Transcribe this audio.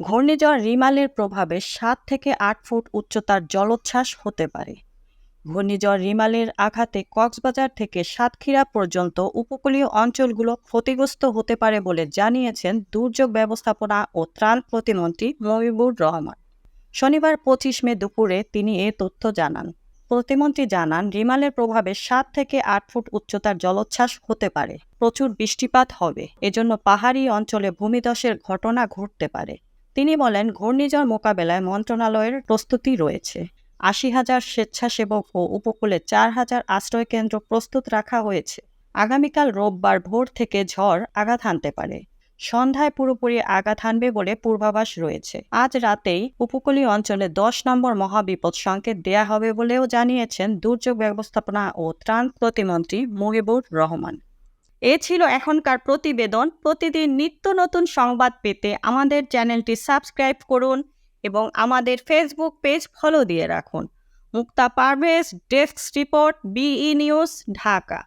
ঘূর্ণিঝড় রিমালের প্রভাবে 7 থেকে 8 ফুট উচ্চতার জলোচ্ছ্বাস হতে পারে। ঘূর্ণিঝড় রিমালের আঘাতে কক্সবাজার থেকে সাতক্ষীরা পর্যন্ত উপকূলীয় অঞ্চলগুলো ক্ষতিগ্রস্ত হতে পারে বলে জানিয়েছেন দুর্যোগ ব্যবস্থাপনা ও ত্রাণ প্রতিমন্ত্রী মহিবুর রহমান। শনিবার 25 মে দুপুরে তিনি এ তথ্য জানান। প্রতিমন্ত্রী জানান, রিমালের প্রভাবে 7 থেকে 8 ফুট উচ্চতার জলোচ্ছ্বাস হতে পারে। প্রচুর বৃষ্টিপাত হবে, এজন্য পাহাড়ি অঞ্চলে ভূমিধসের ঘটনা ঘটতে পারে। তিনি বলেন, ঘূর্ণিঝড় মোকাবেলায় মন্ত্রণালয়ের প্রস্তুতি রয়েছে। 80,000 স্বেচ্ছাসেবক ও উপকূলে 4,000 আশ্রয়কেন্দ্র প্রস্তুত রাখা হয়েছে। আগামীকাল রোববার ভোর থেকে ঝড় আঘাত হানতে পারে। সন্ধ্যায় পুরোপুরি আঘাত হানবে বলে পূর্বাভাস রয়েছে। আজ রাতেই উপকূলীয় অঞ্চলে 10 নম্বর মহাবিপদ সংকেত দেয়া হবে বলেও জানিয়েছেন দুর্যোগ ব্যবস্থাপনা ও ত্রাণ প্রতিমন্ত্রী মহিবুর রহমান। এ ছিল এখনকার প্রতিবেদন। প্রতিদিন নিত্য নতুন সংবাদ পেতে আমাদের চ্যানেলটি সাবস্ক্রাইব করুন এবং আমাদের ফেসবুক পেজ ফলো দিয়ে রাখুন। Mukta Parvez, desk report, BE news, Dhaka.